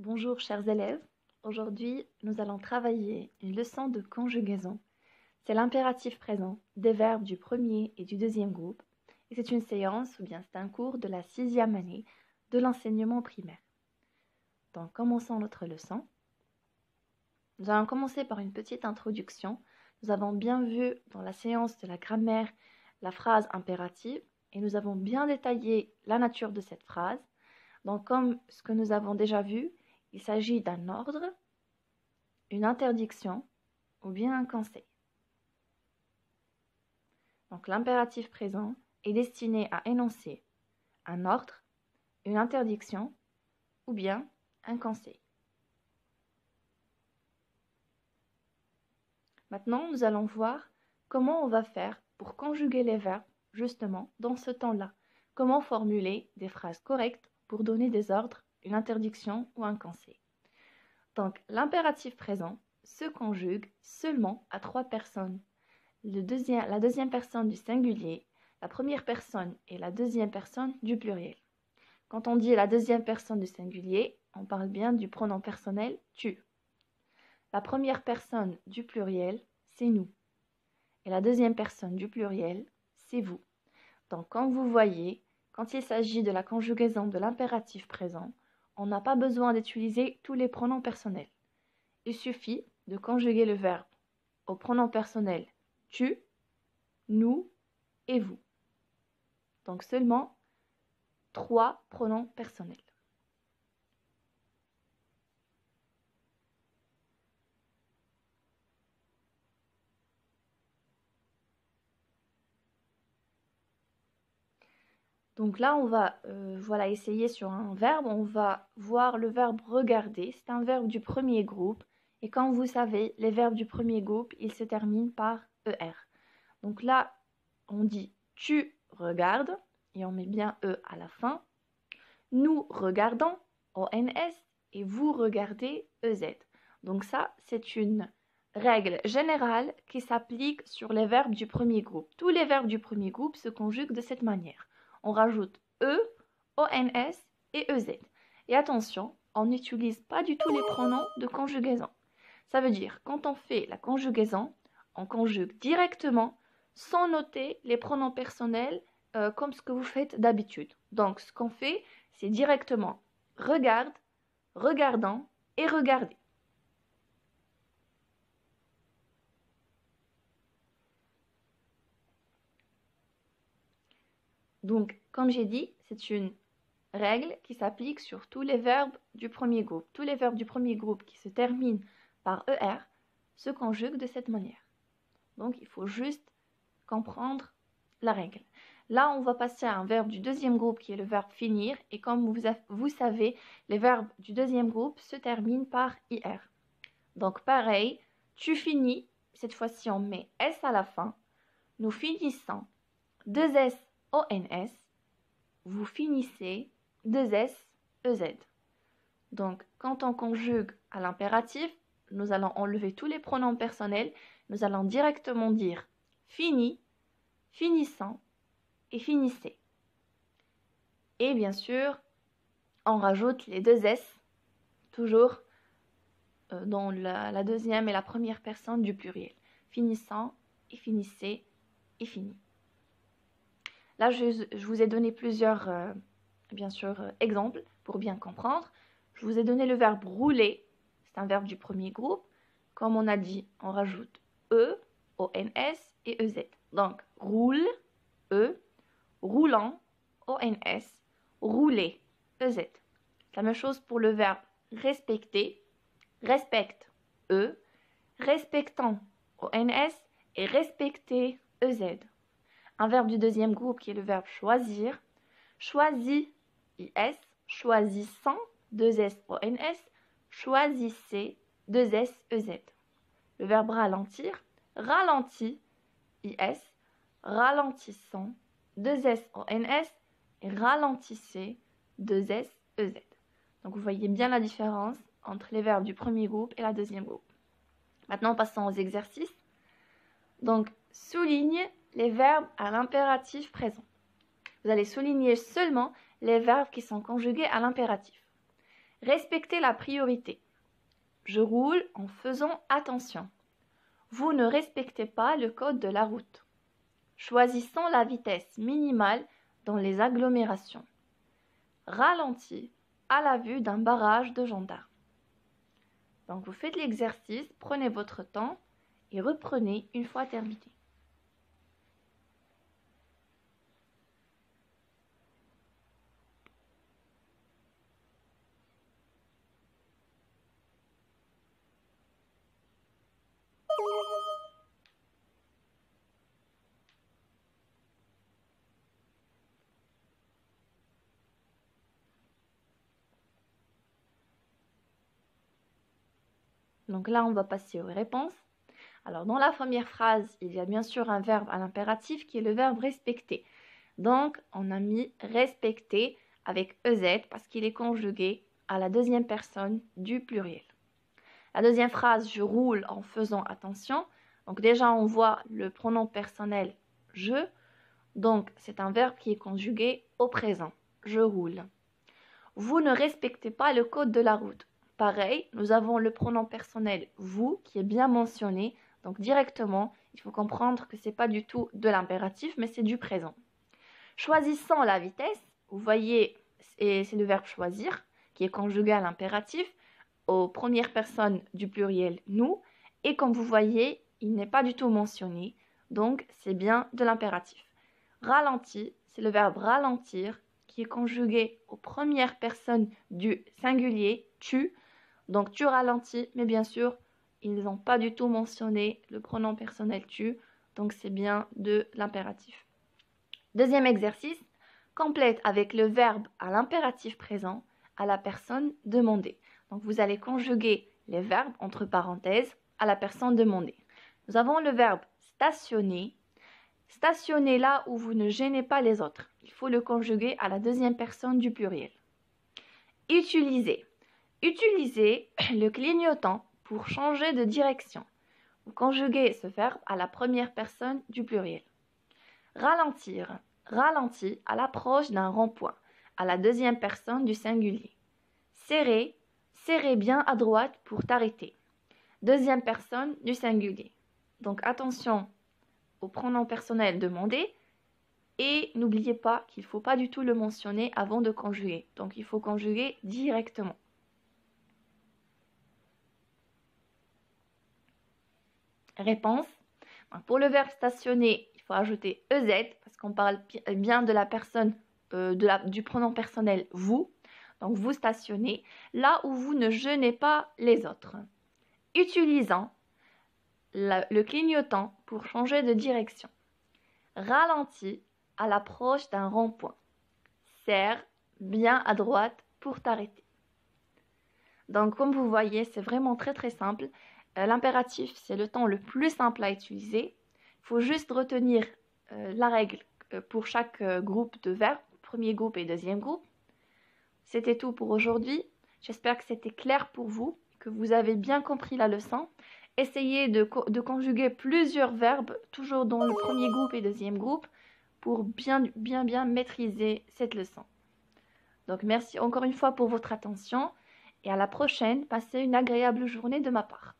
Bonjour chers élèves, aujourd'hui nous allons travailler une leçon de conjugaison. C'est l'impératif présent des verbes du premier et du deuxième groupe et c'est une séance ou bien c'est un cours de la 6e année de l'enseignement primaire. Donc commençons notre leçon. Nous allons commencer par une petite introduction. Nous avons bien vu dans la séance de la grammaire la phrase impérative et nous avons bien détaillé la nature de cette phrase. Donc comme ce que nous avons déjà vu, il s'agit d'un ordre, une interdiction ou bien un conseil. Donc l'impératif présent est destiné à énoncer un ordre, une interdiction ou bien un conseil. Maintenant, nous allons voir comment on va faire pour conjuguer les verbes justement dans ce temps-là. Comment formuler des phrases correctes pour donner des ordres, une interdiction ou un conseil. Donc, l'impératif présent se conjugue seulement à 3 personnes. La deuxième personne du singulier, la première personne et la deuxième personne du pluriel. Quand on dit la deuxième personne du singulier, on parle bien du pronom personnel « tu ». La première personne du pluriel, c'est nous. Et la deuxième personne du pluriel, c'est vous. Donc, comme vous voyez, quand il s'agit de la conjugaison de l'impératif présent, on n'a pas besoin d'utiliser tous les pronoms personnels. Il suffit de conjuguer le verbe au pronom personnel tu, nous et vous. Donc seulement 3 pronoms personnels. Donc là, on va essayer sur un verbe. On va voir le verbe regarder. C'est un verbe du premier groupe. Et comme vous savez, les verbes du premier groupe, ils se terminent par ER. Donc là, on dit tu regardes et on met bien E à la fin. Nous regardons, ONS, et vous regardez, EZ. Donc ça, c'est une règle générale qui s'applique sur les verbes du premier groupe. Tous les verbes du premier groupe se conjuguent de cette manière. On rajoute E, ONS et EZ. Et attention, on n'utilise pas du tout les pronoms de conjugaison. Ça veut dire, quand on fait la conjugaison, on conjugue directement sans noter les pronoms personnels comme ce que vous faites d'habitude. Donc, ce qu'on fait, c'est directement regarde, regardant et regarder. Donc, comme j'ai dit, c'est une règle qui s'applique sur tous les verbes du premier groupe. Tous les verbes du premier groupe qui se terminent par ER se conjuguent de cette manière. Donc, il faut juste comprendre la règle. Là, on va passer à un verbe du deuxième groupe qui est le verbe finir. Et comme vous savez, les verbes du deuxième groupe se terminent par IR. Donc, pareil, tu finis. Cette fois-ci, on met S à la fin. Nous finissons. 2S, ONS. Vous finissez. 2S, EZ. Donc, quand on conjugue à l'impératif, nous allons enlever tous les pronoms personnels. Nous allons directement dire fini, finissant et finissez. Et bien sûr, on rajoute les 2 S, toujours dans la deuxième et la première personne du pluriel. Finissant et finissez et fini. Là, je vous ai donné plusieurs, bien sûr, exemples pour bien comprendre. Je vous ai donné le verbe rouler. C'est un verbe du premier groupe. Comme on a dit, on rajoute E, ONS et EZ. Donc, roule, E, roulant, ONS, rouler, EZ. La même chose pour le verbe respecter, respecte, E, respectant, ONS et respecter, EZ. Un verbe du deuxième groupe qui est le verbe choisir, choisit, IS, choisissant, 2S, ONS, choisissez, 2S, EZ. Le verbe ralentir, ralentit, IS, ralentissant, 2S, ONS, et ralentissez, 2S, EZ. Donc vous voyez bien la différence entre les verbes du premier groupe et la deuxième groupe. Maintenant, passons aux exercices. Donc, souligne les verbes à l'impératif présent. Vous allez souligner seulement les verbes qui sont conjugués à l'impératif. Respectez la priorité. Je roule en faisant attention. Vous ne respectez pas le code de la route. Choisissons la vitesse minimale dans les agglomérations. Ralentis à la vue d'un barrage de gendarmes. Donc vous faites l'exercice, prenez votre temps et reprenez une fois terminé. Donc là, on va passer aux réponses. Alors, dans la première phrase, il y a bien sûr un verbe à l'impératif qui est le verbe respecter. Donc, on a mis respecter avec EZ parce qu'il est conjugué à la deuxième personne du pluriel. La deuxième phrase, je roule en faisant attention. Donc déjà, on voit le pronom personnel je. Donc, c'est un verbe qui est conjugué au présent. Je roule. Vous ne respectez pas le code de la route. Pareil, nous avons le pronom personnel vous qui est bien mentionné. Donc directement, il faut comprendre que ce n'est pas du tout de l'impératif, mais c'est du présent. Choisissant la vitesse, vous voyez, c'est le verbe choisir qui est conjugué à l'impératif aux premières personnes du pluriel nous. Et comme vous voyez, il n'est pas du tout mentionné. Donc c'est bien de l'impératif. Ralenti, c'est le verbe ralentir qui est conjugué aux premières personnes du singulier tu. Donc tu ralentis, mais bien sûr, ils n'ont pas du tout mentionné le pronom personnel tu, donc c'est bien de l'impératif. Deuxième exercice, complète avec le verbe à l'impératif présent à la personne demandée. Donc vous allez conjuguer les verbes entre parenthèses à la personne demandée. Nous avons le verbe stationner. Stationner là où vous ne gênez pas les autres. Il faut le conjuguer à la deuxième personne du pluriel. Utiliser. Utilisez le clignotant pour changer de direction. Vous conjuguez ce verbe à la première personne du pluriel. Ralentir. Ralentis à l'approche d'un rond-point, à la deuxième personne du singulier. Serrer. Serrer bien à droite pour t'arrêter. Deuxième personne du singulier. Donc attention au pronom personnel demandé. Et n'oubliez pas qu'il ne faut pas du tout le mentionner avant de conjuguer. Donc il faut conjuguer directement. Réponse. Pour le verbe stationner, il faut ajouter EZ parce qu'on parle bien de la personne, du pronom personnel vous. Donc vous stationnez là où vous ne gênez pas les autres. Utilisant le clignotant pour changer de direction. Ralentis à l'approche d'un rond-point. Serre bien à droite pour t'arrêter. Donc comme vous voyez, c'est vraiment très très simple. L'impératif, c'est le temps le plus simple à utiliser. Il faut juste retenir la règle pour chaque groupe de verbes, premier groupe et deuxième groupe. C'était tout pour aujourd'hui. J'espère que c'était clair pour vous, que vous avez bien compris la leçon. Essayez de conjuguer plusieurs verbes, toujours dans le premier groupe et deuxième groupe, pour bien maîtriser cette leçon. Donc merci encore une fois pour votre attention et à la prochaine. Passez une agréable journée de ma part.